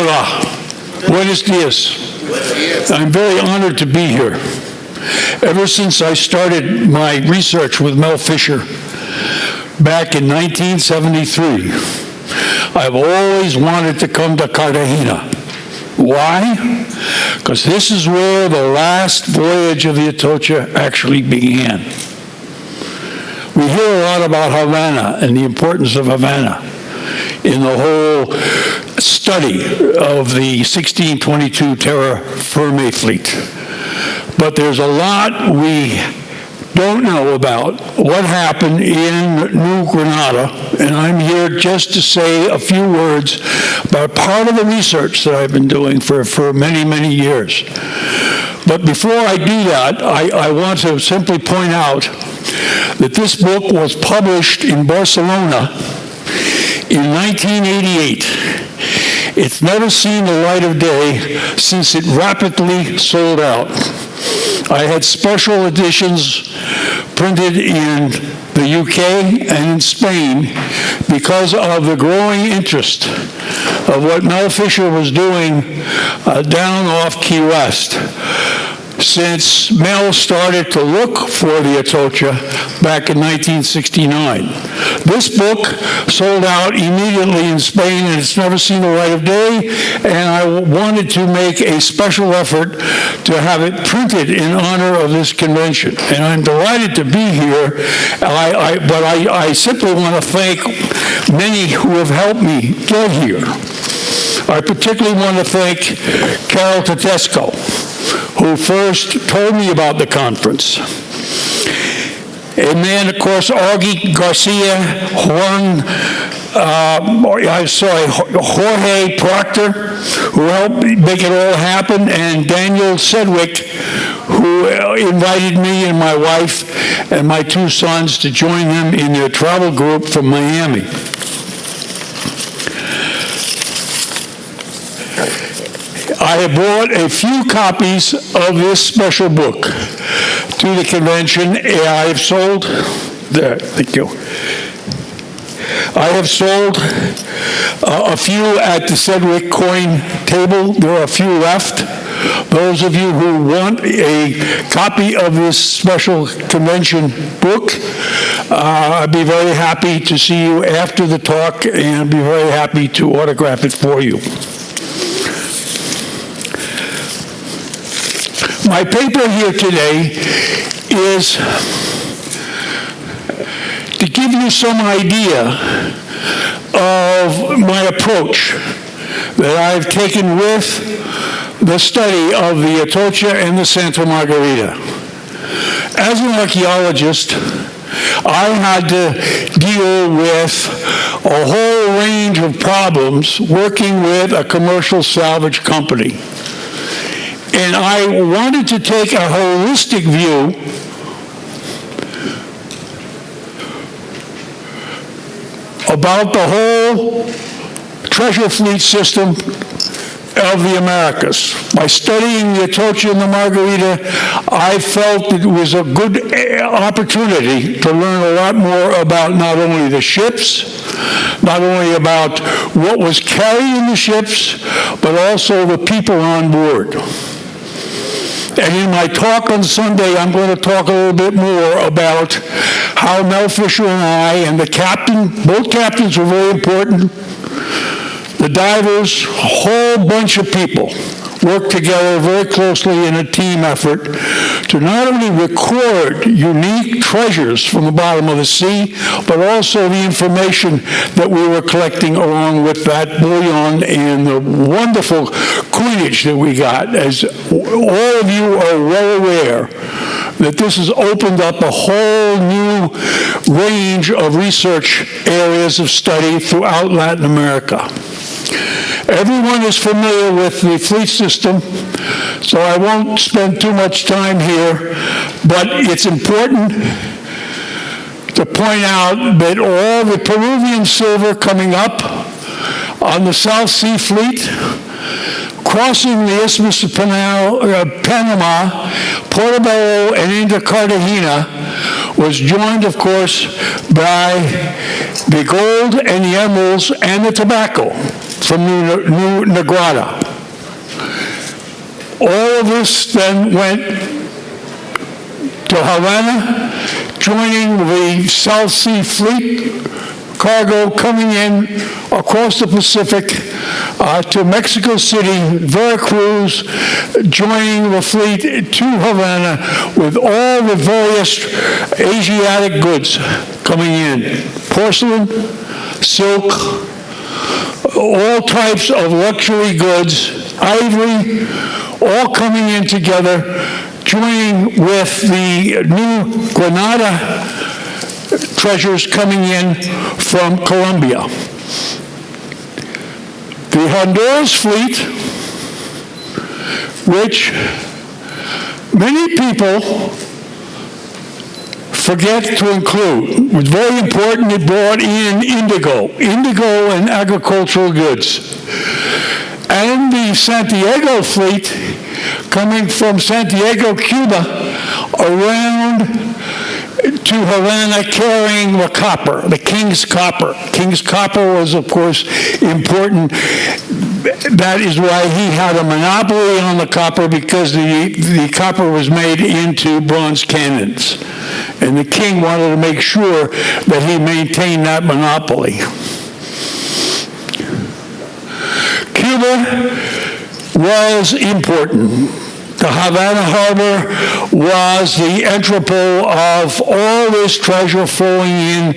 Hola. Buenos dias. I'm very honored to be here. Ever since I started my research with Mel Fisher back in 1973, I've always wanted to come to Cartagena. Why? Because this is where the last voyage of the Atocha actually began. We hear a lot about Havana and the importance of Havana in the whole study of the 1622 Terra Firme fleet. But there's a lot we don't know about what happened in New Granada, and I'm here just to say a few words about part of the research that I've been doing for many, many years. But before I do that, I want to simply point out that this book was published in Barcelona in 1988. It's never seen the light of day since it rapidly sold out. I had special editions printed in the UK and in Spain because of the growing interest of what Mel Fisher was doing down off Key West. Since Mel started to look for the Atocha back in 1969. This book sold out immediately in Spain, and it's never seen the light of day, and I wanted to make a special effort to have it printed in honor of this convention. And I'm delighted to be here, but I simply want to thank many who have helped me get here. I particularly want to thank Carol Tedesco, who first told me about the conference. And then, of course, Augie Garcia, Jorge Proctor, who helped make it all happen, and Daniel Sedgwick, who invited me and my wife and my two sons to join them in their travel group from Miami. I have brought a few copies of this special book to the convention. I have sold, thank you. I have sold a few at the Sedgwick coin table. There are a few left. Those of you who want a copy of this special convention book, I'd be very happy to see you after the talk, and I'd be very happy to autograph it for you. My paper here today is to give you some idea of my approach that I've taken with the study of the Atocha and the Santa Margarita. As an archaeologist, I had to deal with a whole range of problems working with a commercial salvage company. And I wanted to take a holistic view about the whole treasure fleet system of the Americas. By studying the Atocha and the Margarita, I felt it was a good opportunity to learn a lot more about not only the ships, not only about what was carried in the ships, but also the people on board. And in my talk on Sunday, I'm going to talk a little bit more about how Mel Fisher and I and the captain, both captains were very important, the divers, a whole bunch of people worked together very closely in a team effort to not only record unique treasures from the bottom of the sea, but also the information that we were collecting along with that bullion and the wonderful coinage that we got. As all of you are well aware, that this has opened up a whole new range of research areas of study throughout Latin America. Everyone is familiar with the fleet system, so I won't spend too much time here, but it's important to point out that all the Peruvian silver coming up on the South Sea Fleet, crossing the Isthmus of Panama, Portobello, and into Cartagena, was joined, of course, by the gold and the emeralds and the tobacco. from New Negrada. All of this then went to Havana, joining the South Sea Fleet cargo coming in across the Pacific to Mexico City, Veracruz, joining the fleet to Havana with all the various Asiatic goods coming in. Porcelain, silk, all types of luxury goods, ivory, all coming in together, joining with the New Granada treasures coming in from Colombia. The Honduras fleet, which many people forget to include, was very important. It brought in indigo and agricultural goods. And the Santiago fleet, coming from Santiago, Cuba, around to Havana, carrying the copper, the king's copper. King's copper was, of course, important. That is why he had a monopoly on the copper, because the copper was made into bronze cannons. And the king wanted to make sure that he maintained that monopoly. Cuba was important. The Havana harbor was the entrepot of all this treasure flowing in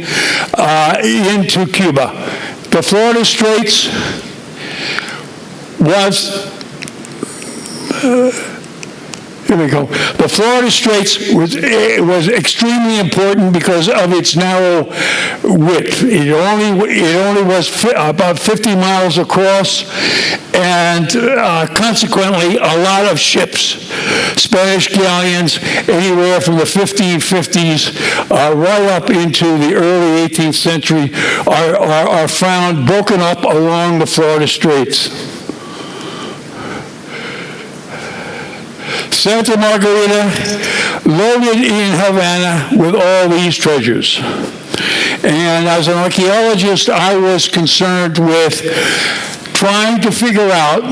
into Cuba. The Florida Straits was here we go. The Florida Straits was extremely important because of its narrow width. It only was about 50 miles across, and consequently, a lot of ships, Spanish galleons, anywhere from the 1550s right up into the early 18th century, are found broken up along the Florida Straits. Santa Margarita loaded in Havana with all these treasures. And as an archaeologist, I was concerned with trying to figure out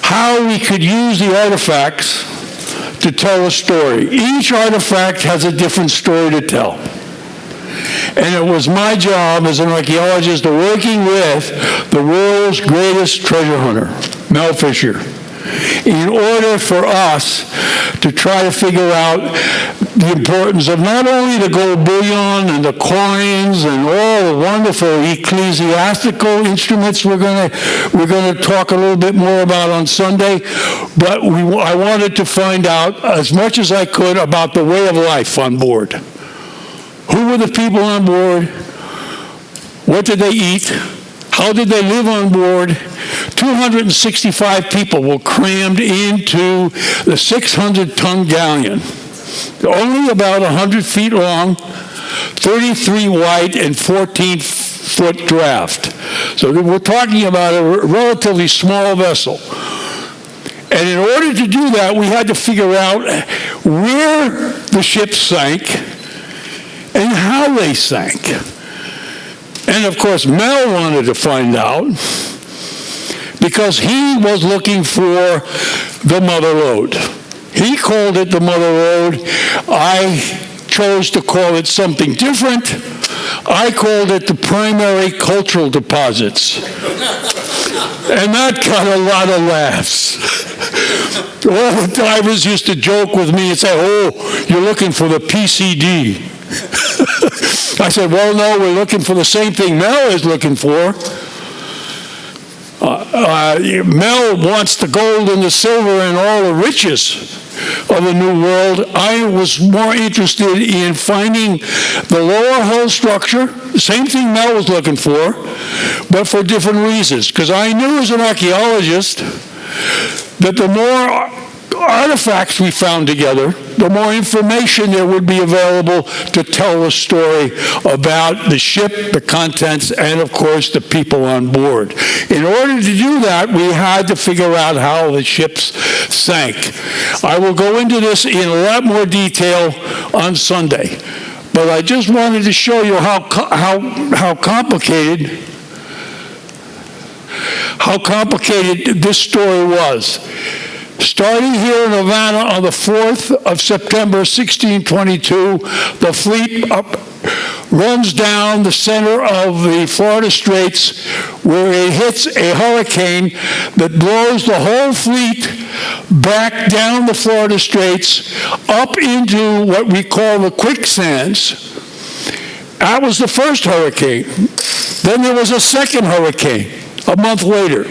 how we could use the artifacts to tell a story. Each artifact has a different story to tell. And it was my job as an archaeologist working with the world's greatest treasure hunter, Mel Fisher, in order for us to try to figure out the importance of not only the gold bullion and the coins and all the wonderful ecclesiastical instruments we're going to talk a little bit more about on Sunday, but I wanted to find out as much as I could about the way of life on board. Who were the people on board? What did they eat? How did they live on board? 265 people were crammed into the 600-ton galleon. Only about 100 feet long, 33 wide, and 14-foot draft. So we're talking about a relatively small vessel. And in order to do that, we had to figure out where the ship sank and how they sank. And of course, Mel wanted to find out because he was looking for the mother lode. He called it the mother lode. I chose to call it something different. I called it the primary cultural deposits. And that got a lot of laughs. All the divers used to joke with me and say, "Oh, you're looking for the PCD." I said, "Well, no, we're looking for the same thing Mel is looking for. Mel wants the gold and the silver and all the riches of the New World. I was more interested in finding the lower hull structure, the same thing Mel was looking for, but for different reasons. Because I knew as an archaeologist that the more artifacts we found together, the more information there would be available to tell a story about the ship, the contents, and of course the people on board. In order to do that, we had to figure out how the ships sank. I will go into this in a lot more detail on Sunday, but I just wanted to show you how complicated how complicated this story was. Starting here in Havana on the 4th of September, 1622, the fleet runs down the center of the Florida Straits where it hits a hurricane that blows the whole fleet back down the Florida Straits up into what we call the quicksands. That was the first hurricane. Then there was a second hurricane a month later.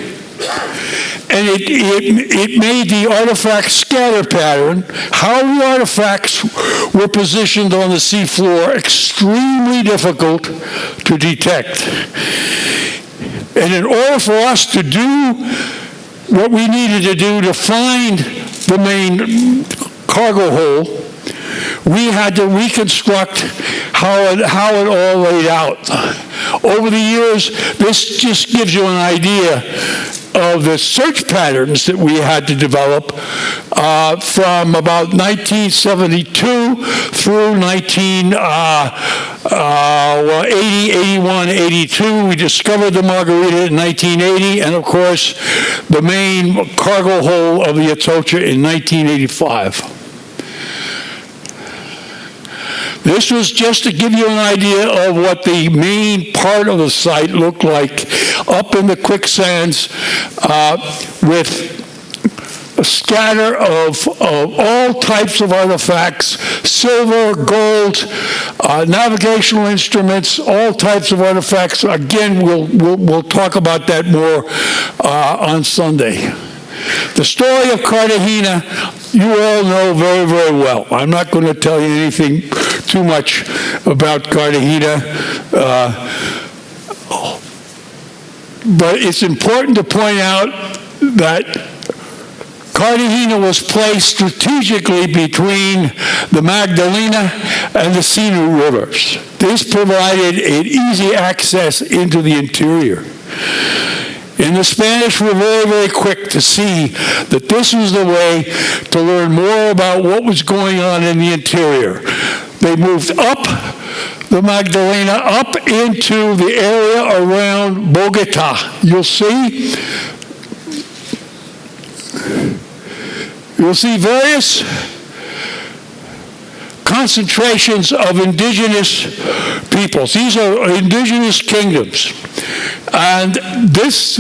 And it made the artifact scatter pattern, how the artifacts were positioned on the seafloor, extremely difficult to detect. And in order for us to do what we needed to do to find the main cargo hole, we had to reconstruct how it all laid out. Over the years, this just gives you an idea of the search patterns that we had to develop from about 1972 through 1980, 81, 82. We discovered the Margarita in 1980, and of course, the main cargo hole of the Atocha in 1985. This was just to give you an idea of what the main part of the site looked like up in the quicksands with a scatter of all types of artifacts, silver, gold, navigational instruments, all types of artifacts. Again, we'll talk about that more on Sunday. The story of Cartagena, you all know very, very well. I'm not going to tell you anything too much about Cartagena, but it's important to point out that Cartagena was placed strategically between the Magdalena and the Sinu rivers. This provided an easy access into the interior. And the Spanish were very, very quick to see that this was the way to learn more about what was going on in the interior. They moved up the Magdalena, up into the area around Bogota. You'll see various concentrations of indigenous peoples. These are indigenous kingdoms. And this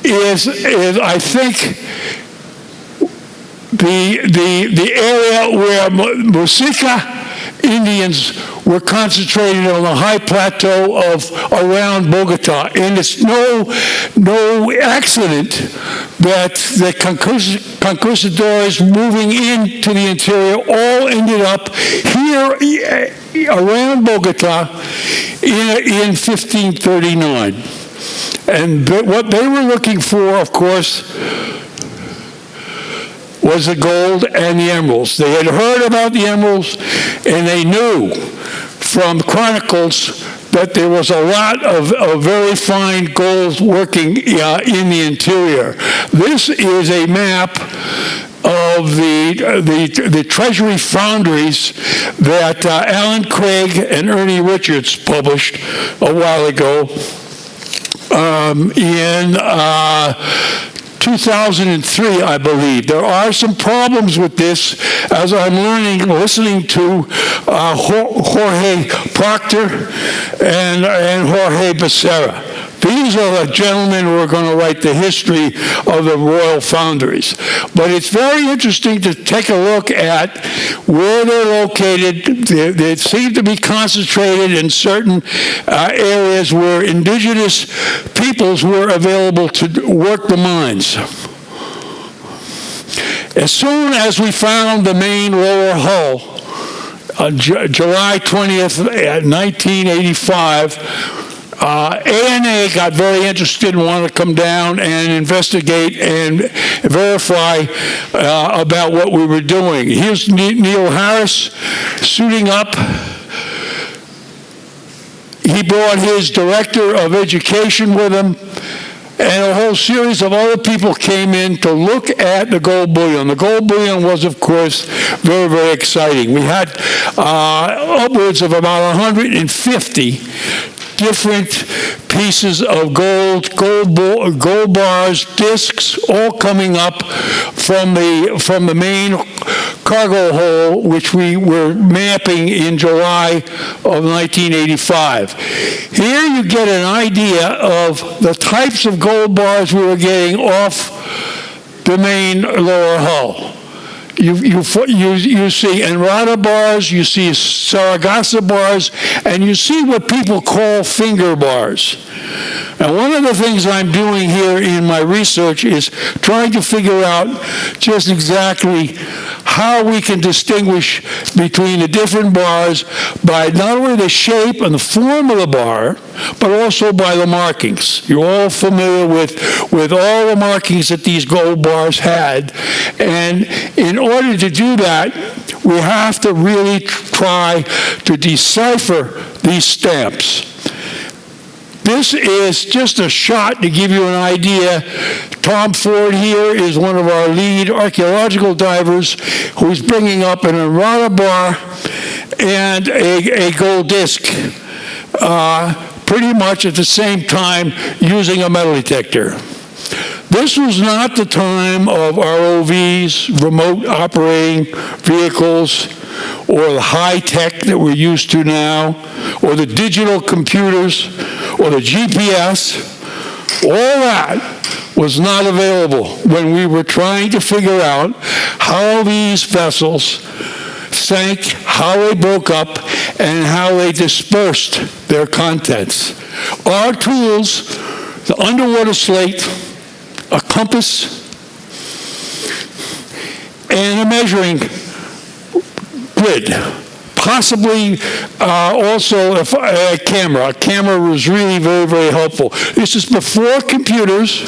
is I think, the area where Muisca Indians were concentrated on the high plateau of around Bogota. And it's no accident that the conquistadors moving into the interior all ended up here around Bogota in 1539. And what they were looking for, of course, was the gold and the emeralds. They had heard about the emeralds, and they knew from chronicles that there was a lot of very fine gold working in the interior. This is a map of the treasury foundries that Alan Craig and Ernie Richards published a while ago in 2003, I believe. There are some problems with this, as I'm listening to Jorge Proctor and Jorge Becerra. These are the gentlemen who are going to write the history of the royal foundries. But it's very interesting to take a look at where they're located. They seem to be concentrated in certain areas where indigenous peoples were available to work the mines. As soon as we found the main lower hull, on July 20th, 1985, ANA got very interested and wanted to come down and investigate and verify about what we were doing. Here's Neil Harris suiting up. He brought his director of education with him, and a whole series of other people came in to look at the gold bullion. The gold bullion was, of course, very, very exciting. We had upwards of about 150 different pieces of gold bars, discs, all coming up from the main cargo hole, which we were mapping in July of 1985. Here you get an idea of the types of gold bars we were getting off the main lower hull. You see Enrata bars, you see Saragossa bars, and you see what people call finger bars. And one of the things I'm doing here in my research is trying to figure out just exactly how we can distinguish between the different bars by not only the shape and the form of the bar, but also by the markings. You're all familiar with all the markings that these gold bars had. And in order to do that, we have to really try to decipher these stamps. This is just a shot to give you an idea. Tom Ford here is one of our lead archaeological divers who's bringing up an Enrata bar and a gold disc pretty much at the same time using a metal detector. This was not the time of ROVs, remote operating vehicles, or the high tech that we're used to now, or the digital computers, or the GPS. All that was not available when we were trying to figure out how these vessels sank, how they broke up, and how they dispersed their contents. Our tools, the underwater slate, a compass, and a measuring grid. Possibly also a camera. A camera was really very, very helpful. This is before computers,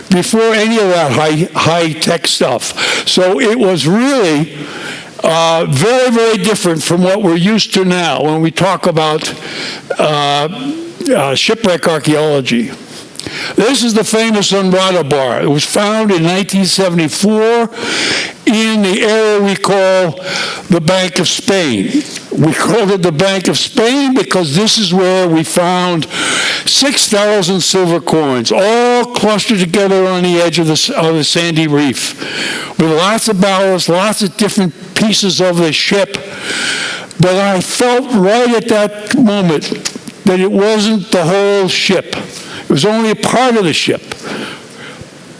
before any of that high-tech stuff. So it was really very, very different from what we're used to now when we talk about shipwreck archaeology. This is the famous Enrata bar. It was found in 1974 in the area we call the Bank of Spain. We called it the Bank of Spain because this is where we found 6,000 silver coins, all clustered together on the edge of the sandy reef, with lots of ballast, lots of different pieces of the ship. But I felt right at that moment that it wasn't the whole ship. It was only a part of the ship,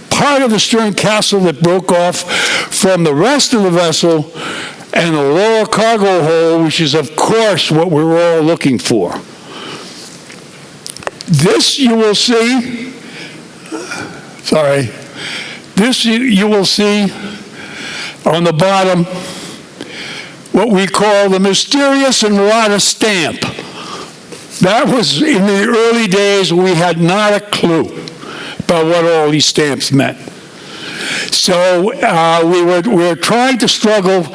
part of the stern castle that broke off from the rest of the vessel and the lower cargo hold, which is, of course, what we were all looking for. This you will see, this you will see on the bottom what we call the mysterious Enrata stamp. That was in the early days. We had not a clue about what all these stamps meant. So we were trying to struggle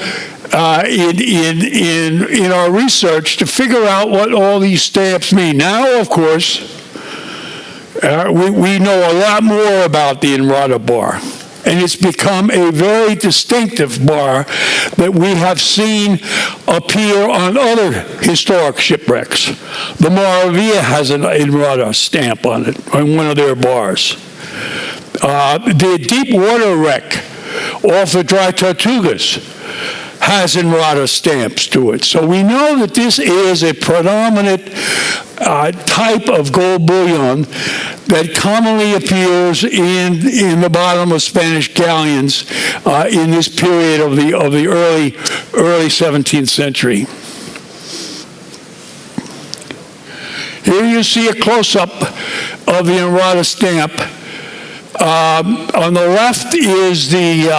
in our research to figure out what all these stamps mean. Now, of course, we know a lot more about the Enrata bar. And it's become a very distinctive bar that we have seen appear on other historic shipwrecks. The Moravia has an Enrata stamp on it, on one of their bars. The deep water wreck off the Dry Tortugas has Enrata stamps to it. So we know that this is a predominant type of gold bullion that commonly appears in the bottom of Spanish galleons in this period of the early 17th century. Here you see a close-up of the Enrata stamp. On the left is the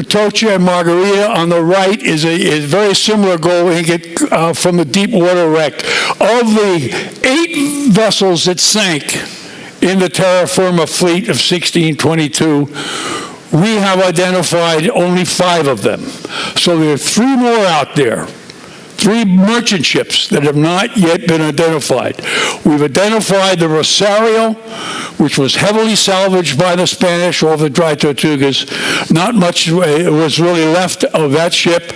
Tocha and Margarita. On the right is a very similar gold ingot from the deep water wreck. Of the 8 vessels that sank in the terra firma fleet of 1622, we have identified only 5 of them. So there are 3 more out there. 3 merchant ships that have not yet been identified. We've identified the Rosario, which was heavily salvaged by the Spanish off the Dry Tortugas. Not much was really left of that ship.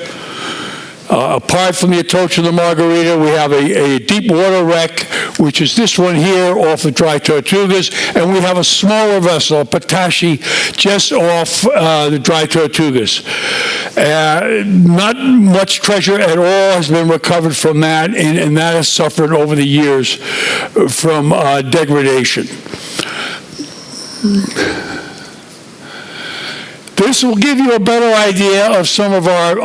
Apart from the Atocha and the Margarita, we have a deep water wreck, which is this one here off the Dry Tortugas, and we have a smaller vessel, a Patashi, just off the Dry Tortugas. Not much treasure at all has been recovered from that, and that has suffered over the years from degradation. This will give you a better idea of some of our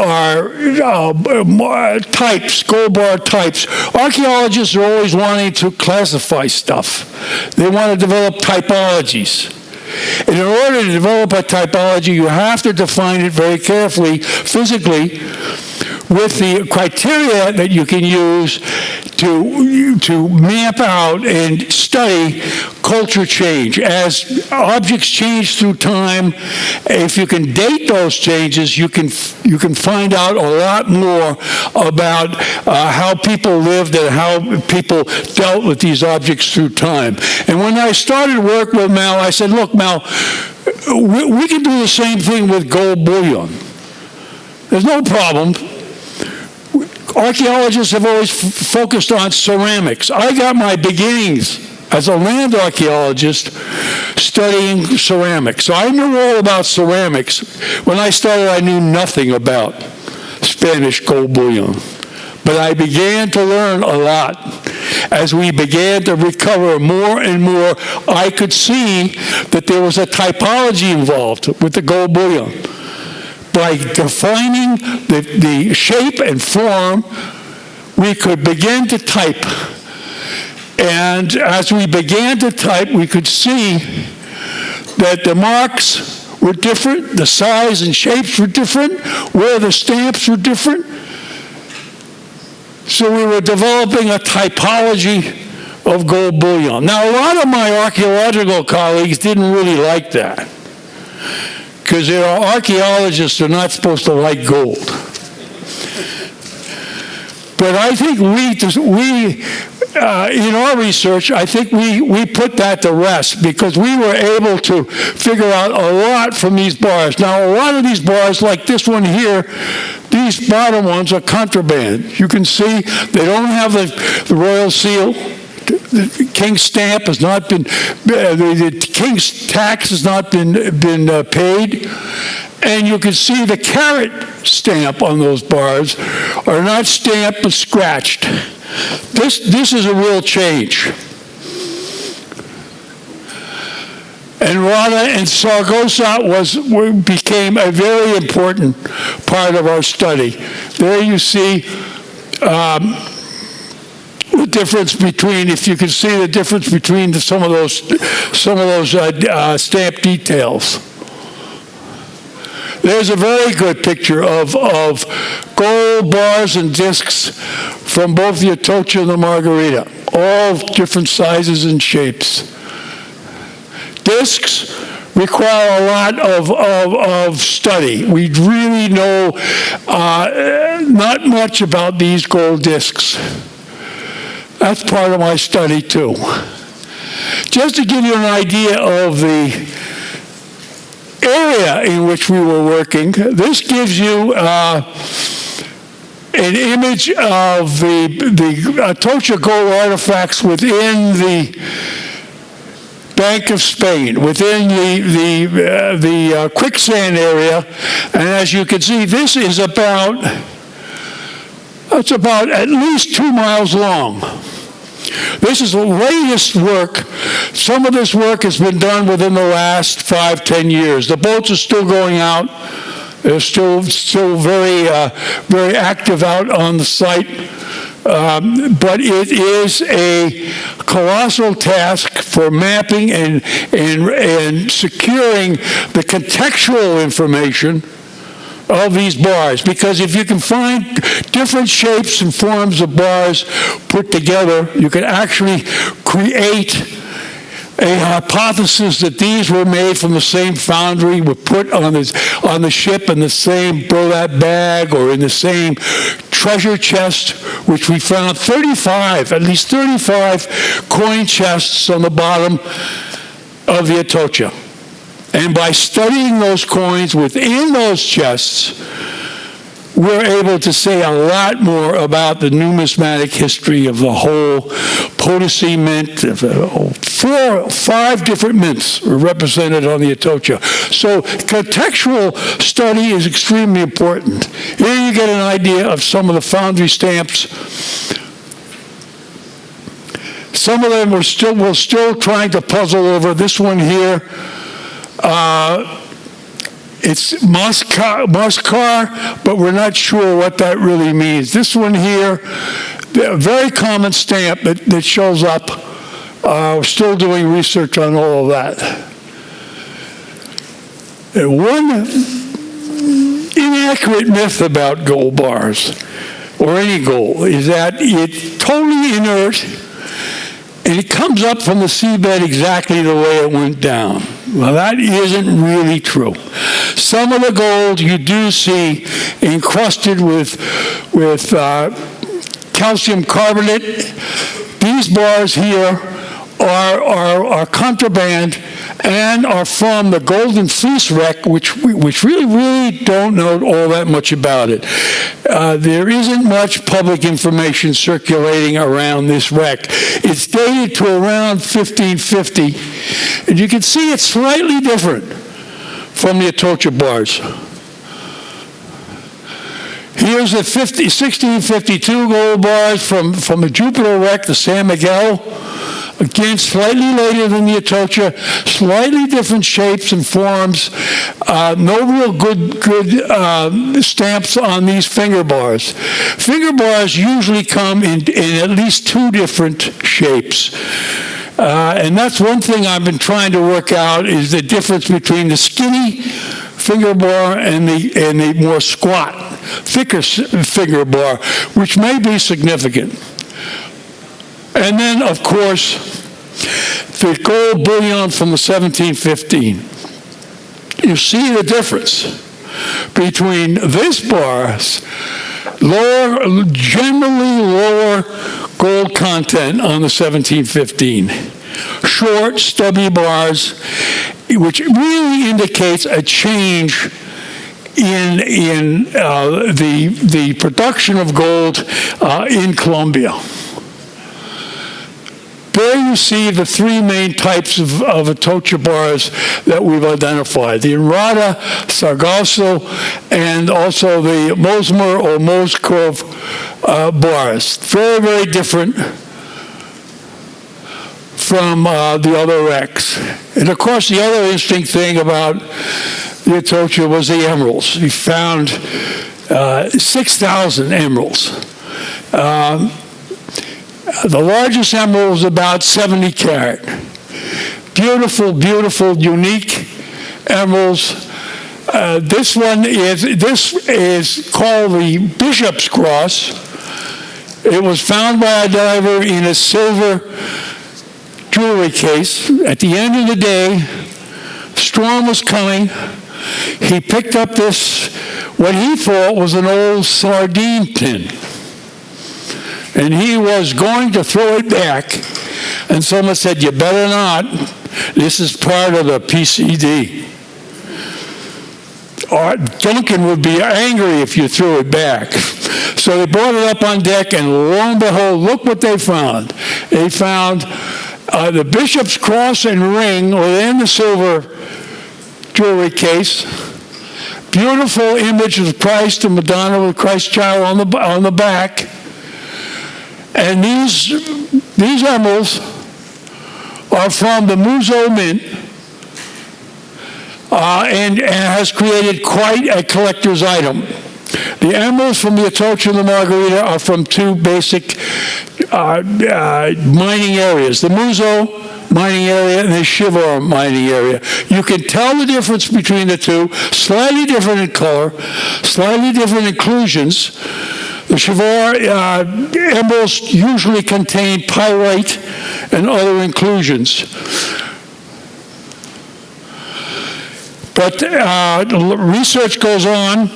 types, gold bar types. Archaeologists are always wanting to classify stuff. They want to develop typologies. And in order to develop a typology, you have to define it very carefully, physically, with the criteria that you can use to map out and study culture change. As objects change through time, if you can date those changes, you can find out a lot more about how people lived and how people dealt with these objects through time. And when I started work with Mel, I said, look, Mel, we can do the same thing with gold bullion. There's no problem. Archaeologists have always focused on ceramics. I got my beginnings as a land archaeologist studying ceramics. So I knew all about ceramics. When I started, I knew nothing about Spanish gold bullion. But I began to learn a lot. As we began to recover more and more, I could see that there was a typology involved with the gold bullion. By defining the shape and form, we could begin to type. And as we began to type, we could see that the marks were different, the size and shapes were different, where the stamps were different. So we were developing a typology of gold bullion. Now, a lot of my archaeological colleagues didn't really like that, because archaeologists are not supposed to like gold. But I think we in our research, I think we put that to rest, because we were able to figure out a lot from these bars. Now, a lot of these bars, like this one here, these bottom ones are contraband. You can see they don't have the royal seal. The king's stamp has not been, the king's tax has not been paid, and you can see the carat stamp on those bars are not stamped but scratched. This is a real change. And Rana and Saragossa became a very important part of our study. There you see the difference between, if you can see the difference between some of those stamp details. There's a very good picture of gold bars and discs from both the Atocha and the Margarita, all different sizes and shapes. Discs require a lot of study. We really know not much about these gold discs. That's part of my study too. Just to give you an idea of the area in which we were working, this gives you an image of the Atocha gold artifacts within the Bank of Spain, within the quicksand area. And as you can see, this is about at least 2 miles long. This is the latest work. Some of this work has been done within the last 5-10 years. The boats are still going out. They're still very active out on the site. But it is a colossal task for mapping and securing the contextual information of these bars, because if you can find different shapes and forms of bars put together, you can actually create a hypothesis that these were made from the same foundry, were put on the ship in the same burlap bag or in the same treasure chest, which we found at least 35 coin chests on the bottom of the Atocha. And by studying those coins within those chests, we're able to say a lot more about the numismatic history of the whole Potosi mint. 4 or 5 different mints are represented on the Atocha. So contextual study is extremely important. Here you get an idea of some of the foundry stamps. Some of them we're still trying to puzzle over. This one here, it's Moscar, but we're not sure what that really means. This one here, a very common stamp that shows up. We're still doing research on all of that. One inaccurate myth about gold bars, or any gold, is that it's totally inert, and it comes up from the seabed exactly the way it went down. Well, that isn't really true. Some of the gold you do see encrusted with calcium carbonate. These bars here are contraband and are from the Golden Fleece wreck, which really don't know all that much about it. There isn't much public information circulating around this wreck. It's dated to around 1550, and you can see it's slightly different from the Atocha bars. Here's the 1652 gold bars from the Jupiter wreck, the San Miguel. Again, slightly later than the Atocha, slightly different shapes and forms. No real good stamps on these finger bars. Finger bars usually come in at least 2 different shapes. And that's one thing I've been trying to work out, is the difference between the skinny finger bar and the more squat, thicker finger bar, which may be significant. And then, of course, the gold bullion from the 1715. You see the difference between this bar's generally lower gold content on the 1715. Short, stubby bars, which really indicates a change in the production of gold in Colombia. There you see the 3 main types of Atocha bars that we've identified: the Enrata, Sargasso, and also the Mosmer or Moskov bars. Very, very different from the other wrecks. And of course, the other interesting thing about the Atocha was the emeralds. We found 6,000 emeralds. The largest emerald was about 70 carat. Beautiful, beautiful, unique emeralds. This is called the Bishop's Cross. It was found by a diver in a silver jewelry case. At the end of the day, storm was coming. He picked up this, what he thought was an old sardine tin. And he was going to throw it back, and someone said, "You better not. This is part of the PCD." Duncan would be angry if you threw it back. So they brought it up on deck, and lo and behold, look what they found. They found the Bishop's Cross and ring within the silver jewelry case. Beautiful image of Christ and Madonna with Christ child on the back. And these emeralds are from the Muzo Mint, and has created quite a collector's item. The emeralds from the Atocha and the Margarita are from 2 basic mining areas: the Muzo mining area and the Shivar mining area. You can tell the difference between the 2, slightly different in color, slightly different inclusions. The Shivar emeralds usually contain pyrite and other inclusions. But research goes on.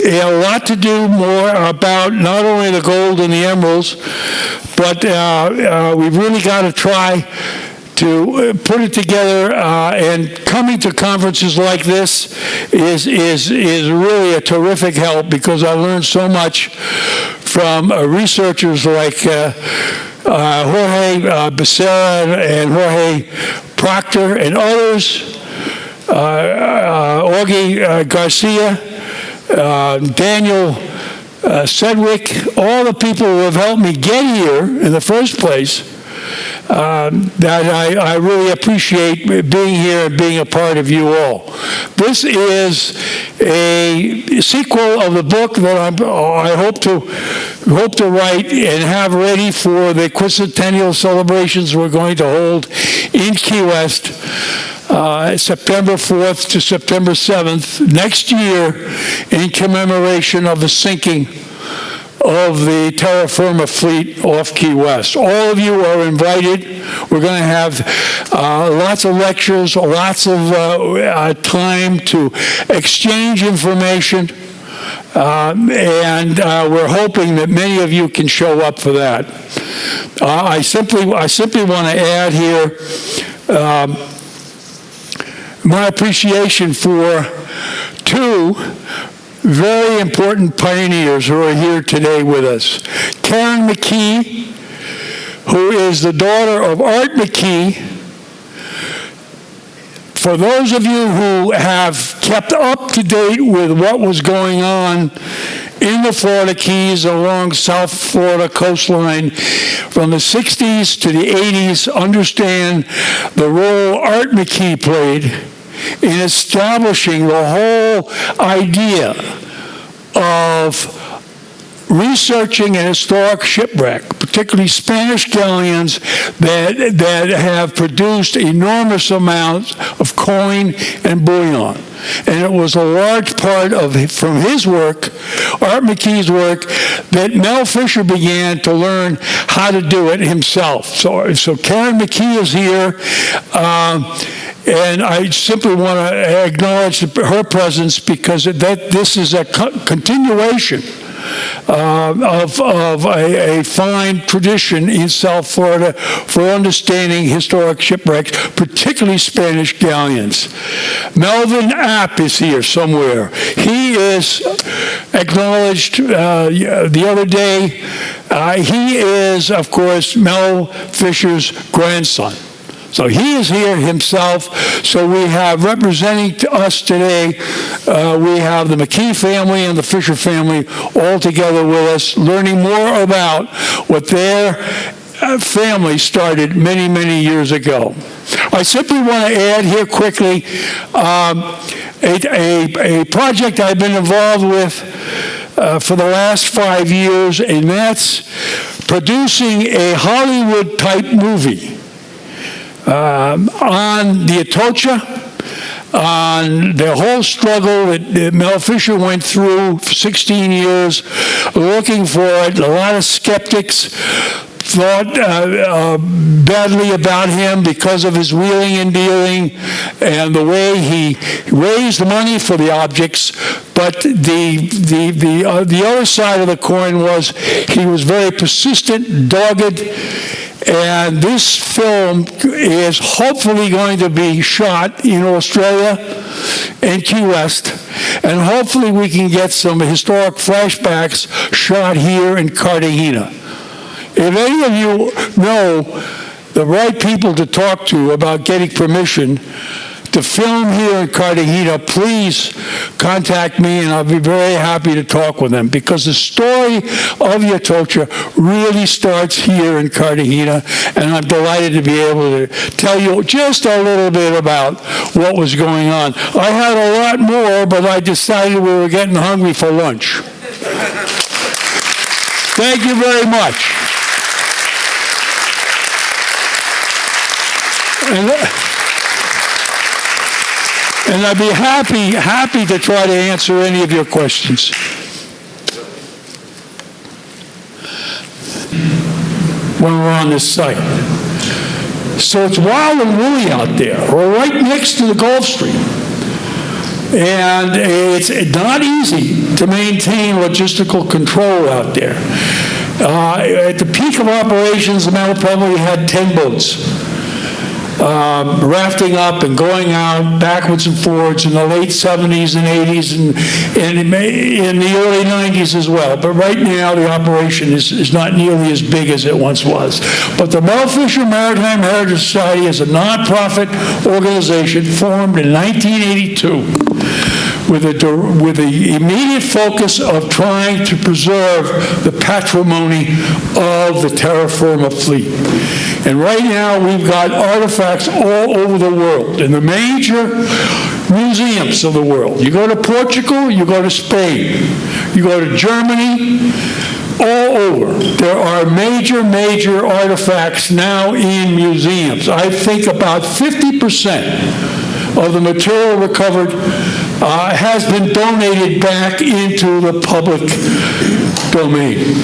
A lot to do more about not only the gold and the emeralds, but we've really got to try to put it together, and coming to conferences like this is really a terrific help, because I learned so much from researchers like Jorge Becerra and Jorge Proctor and others, Augie Garcia, Daniel Sedgwick, all the people who have helped me get here in the first place, that I really appreciate being here and being a part of you all. This is a sequel of the book that I hope to write and have ready for the quincentennial celebrations we're going to hold in Key West, September 4th to September 7th next year, in commemoration of the sinking of the terra firma fleet off Key West. All of you are invited. We're going to have lots of lectures, lots of time to exchange information, and we're hoping that many of you can show up for that. I simply want to add here my appreciation for two very important pioneers who are here today with us. Karen McKee, who is the daughter of Art McKee. For those of you who have kept up to date with what was going on in the Florida Keys along South Florida coastline from the 60s to the 80s, understand the role Art McKee played in establishing the whole idea of researching an historic shipwreck, particularly Spanish galleons that have produced enormous amounts of coin and bullion. And it was a large part from his work, Art McKee's work, that Mel Fisher began to learn how to do it himself. So Karen McKee is here. And I simply want to acknowledge her presence, because this is a continuation of a fine tradition in South Florida for understanding historic shipwrecks, particularly Spanish galleons. Melvin App is here somewhere. He is acknowledged the other day. He is, of course, Mel Fisher's grandson. So he is here himself. So we have, representing to us today, we have the McKee family and the Fisher family all together with us, learning more about what their family started many, many years ago. I simply want to add here quickly a project I've been involved with for the last 5 years, and that's producing a Hollywood-type movie on the Atocha, on the whole struggle that Mel Fisher went through for 16 years, looking for it. A lot of skeptics thought badly about him because of his wheeling and dealing and the way he raised money for the objects. But the other side of the coin was he was very persistent, dogged. And this film is hopefully going to be shot in Australia and Key West. And hopefully we can get some historic flashbacks shot here in Cartagena. If any of you know the right people to talk to about getting permission to film here in Cartagena, please contact me, and I'll be very happy to talk with them, because the story of the Atocha really starts here in Cartagena, and I'm delighted to be able to tell you just a little bit about what was going on. I had a lot more, but I decided we were getting hungry for lunch. Thank you very much. And I'd be happy to try to answer any of your questions. When we're on this site. So it's wild and woolly out there. We're right next to the Gulf Stream. And it's not easy to maintain logistical control out there. At the peak of operations, the Mel probably had 10 boats. rafting up and going out backwards and forwards in the late 70s and 80s and in the early 90s as well. But right now, the operation is not nearly as big as it once was. But the Mel Fisher Maritime Heritage Society is a nonprofit organization formed in 1982 with the immediate focus of trying to preserve the patrimony of the terra firma fleet. And right now, we've got artifacts all over the world, in the major museums of the world. You go to Portugal, you go to Spain, you go to Germany, all over. There are major artifacts now in museums. I think about 50% of the material recovered has been donated back into the public domain.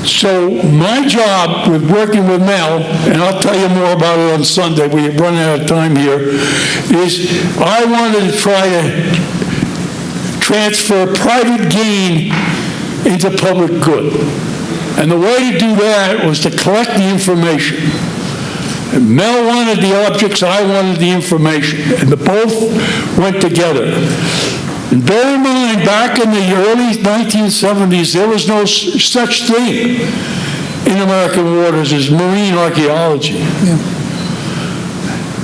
So my job with working with Mel, and I'll tell you more about it on Sunday, we're running out of time here, is I wanted to try to transfer private gain into public good. And the way to do that was to collect the information. And Mel wanted the objects, I wanted the information, and the both went together. And bear in mind, back in the early 1970s, there was no such thing in American waters as marine archaeology. Yeah.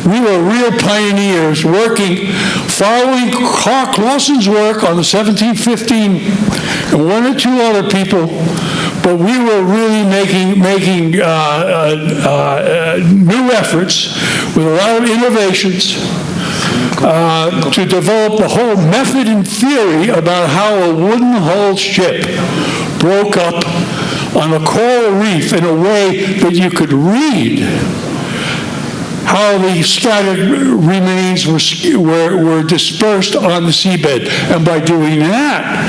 We were real pioneers working, following Clark Lawson's work on the 1715 and one or two other people, but we were really making new efforts with a lot of innovations to develop the whole method and theory about how a wooden-hulled ship broke up on a coral reef in a way that you could read how the scattered remains were dispersed on the seabed. And by doing that,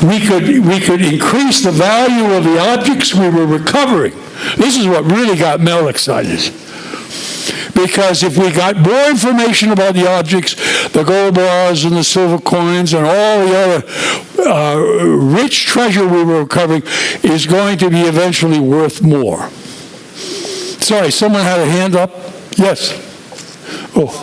we could increase the value of the objects we were recovering. This is what really got Mel excited. Because if we got more information about the objects, the gold bars and the silver coins and all the other rich treasure we were recovering is going to be eventually worth more. Sorry, someone had a hand up? Yes. Oh.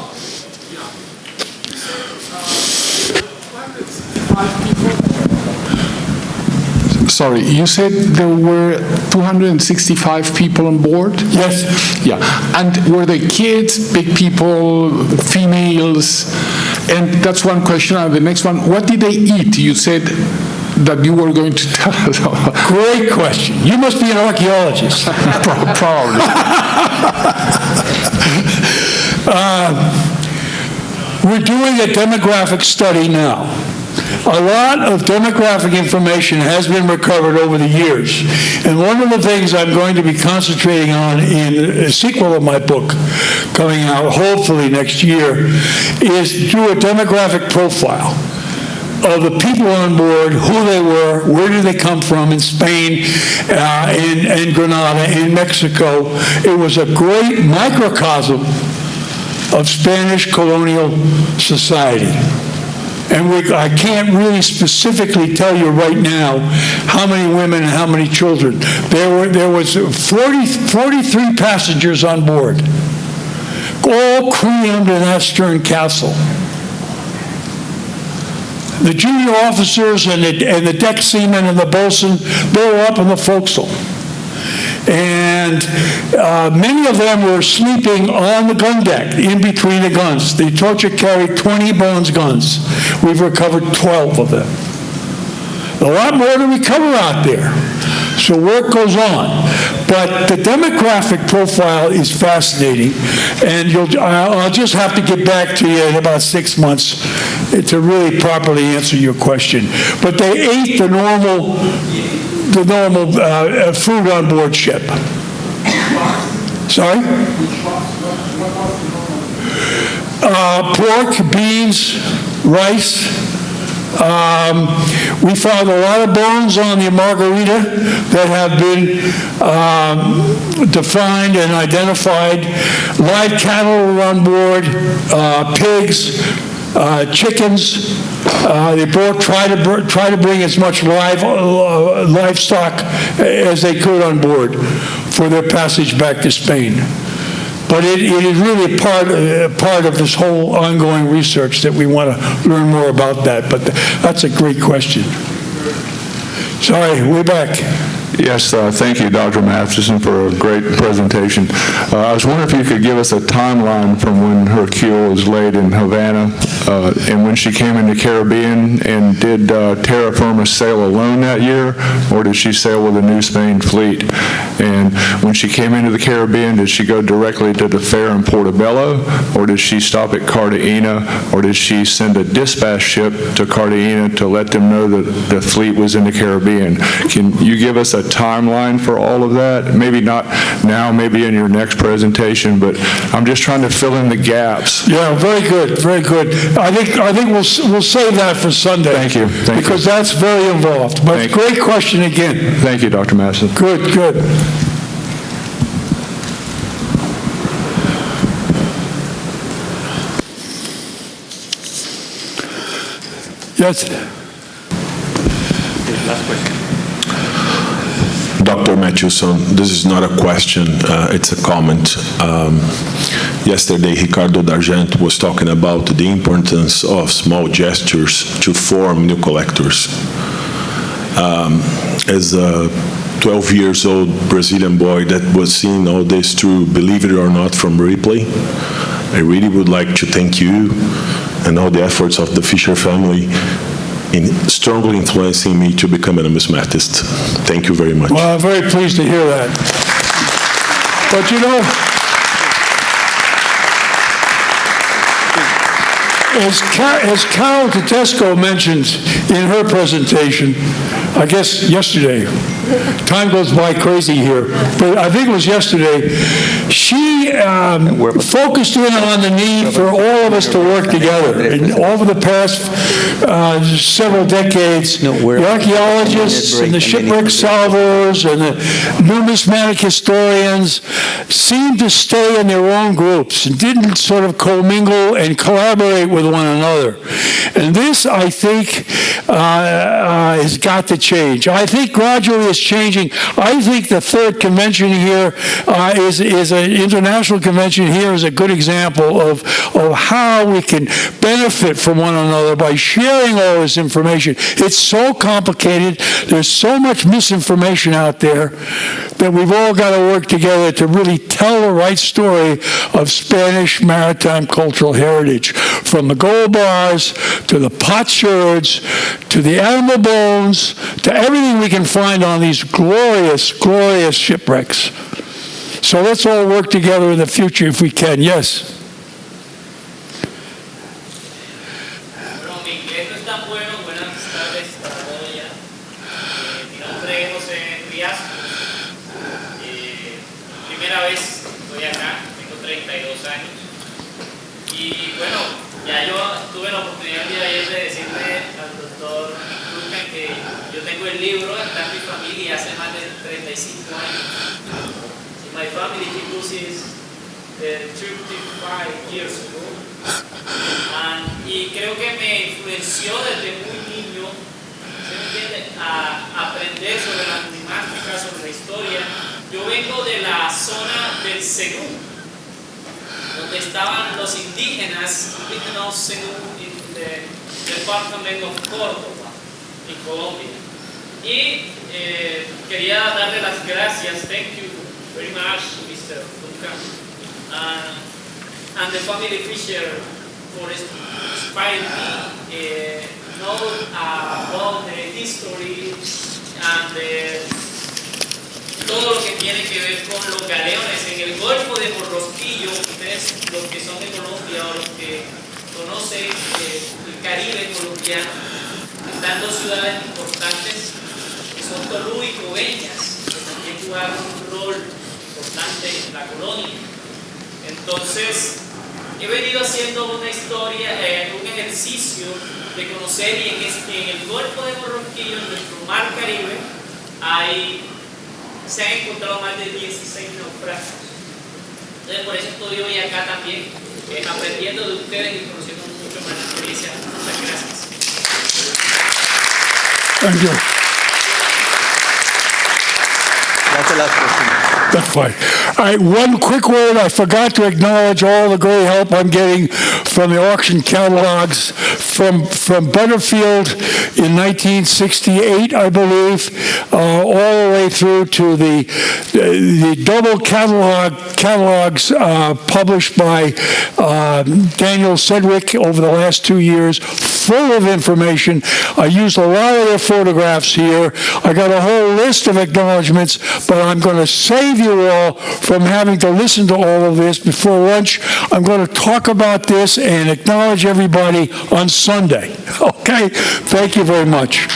Sorry, you said there were 265 people on board? Yes. Yeah. And were they kids, big people, females? And that's one question. And the next one, what did they eat? You said that you were going to tell us. Great question. You must be an archaeologist. Probably. We're doing a demographic study now. A lot of demographic information has been recovered over the years. And one of the things I'm going to be concentrating on in a sequel of my book coming out hopefully next year is do a demographic profile of the people on board, who they were, where did they come from in Spain, in Granada, in Mexico. It was a great microcosm of Spanish colonial society. And I can't really specifically tell you right now how many women and how many children. There was 43 passengers on board, all crammed in that stern castle. The junior officers and the deck seamen and the boatswain, they were up in the forecastle. And many of them were sleeping on the gun deck, in between the guns. The torture carried 20 bronze guns. We've recovered 12 of them. A lot more to recover out there. So work goes on. But the demographic profile is fascinating, and I'll just have to get back to you in about 6 months to really properly answer your question. But they ate the normal food on board ship. Sorry? Pork, beans, rice. We found a lot of bones on the Margarita that have been defined and identified. Live cattle were on board, pigs, chickens. They try to bring as much livestock as they could on board for their passage back to Spain. But it is really part of this whole ongoing research that we want to learn more about that. But that's a great question. Sorry, we're back. Yes, thank you, Dr. Mathewson, for a great presentation. I was wondering if you could give us a timeline from when her keel was laid in Havana and when she came into the Caribbean, and did Terra Firma sail alone that year, or did she sail with a New Spain fleet? And when she came into the Caribbean, did she go directly to the fair in Portobello, or did she stop at Cartagena, or did she send a dispatch ship to Cartagena to let them know that the fleet was in the Caribbean? Can you give us a timeline for all of that? Maybe not now, maybe in your next presentation, but I'm just trying to fill in the gaps. Yeah, very good, very good. I think we'll save that for Sunday. Thank you. Because that's very involved. But great question again. Thank you, Dr. Mathewson. Good, good. Yes. Last question. Dr. Mathewson, this is not a question, it's a comment. Yesterday, Ricardo D'Argent was talking about the importance of small gestures to form new collectors. As a 12 years old Brazilian boy that was seeing all this through, believe it or not, from replay, I really would like to thank you and all the efforts of the Fisher family in strongly influencing me to become a numismatist. Thank you very much. Well, I'm very pleased to hear that. But you know, as Carol Tedesco mentioned in her presentation, I guess yesterday, time goes by crazy here, but I think it was yesterday, she focused in on the need for all of us to work together. And over the past several decades, the archaeologists and the shipwreck salvors and the numismatic historians seemed to stay in their own groups and didn't sort of commingle and collaborate with one another. And this, I think, has got to change. I think gradually it's changing. I think the third convention here is an international convention here is a good example of how we can benefit from one another by sharing all this information. It's so complicated. There's so much misinformation out there that we've all got to work together to really tell the right story of Spanish maritime cultural heritage, from the gold bars to the potsherds to the animal bones to everything we can find on these glorious, glorious shipwrecks. So let's all work together in the future if we can. Yes? Primera vez estoy acá, tengo 32 años. Y bueno, ya yo tuve la oportunidad de ayer de decirle al doctor Duncan que yo tengo el libro, está en mi familia hace más de 35 años. My family uses 35 years ago. Y creo que me influenció desde muy niño, ¿se me entiende?, a aprender sobre la numismática, sobre la historia. Yo vengo de la zona del Cenú, donde estaban los indígenas Cenú, del departamento de Córdoba, en Colombia. Y quería darle las gracias, thank you very much, Mr. Duncan, and the family Fisher for inspiring me, know about the history and todo lo que tiene que ver con los galeones en el Golfo de Morrosquillo. Ustedes, los que son de Colombia o los que conocen el Caribe colombiano, están dos ciudades importantes que son Tolú y Coveñas, que también jugaron un rol importante en la colonia. Entonces, he venido haciendo una historia, un ejercicio de conocer, y en el Golfo de Morrosquillo, en nuestro mar Caribe, se han encontrado más de 16 naufragios. Entonces, por eso estoy hoy acá también, aprendiendo de ustedes y conociendo mucho más la experiencia. Muchas gracias. Thank you. That's the last question. That's fine. All right, one quick word. I forgot to acknowledge all the great help I'm getting from the auction catalogs from Butterfield in 1968, I believe, all the way through to the double catalogs published by Daniel Sedgwick over the last 2 years, full of information. I used a lot of their photographs here. I got a whole list of acknowledgments, but I'm going to save you all from having to listen to all of this. Before lunch, I'm going to talk about this and acknowledge everybody on Sunday. Okay? Thank you very much.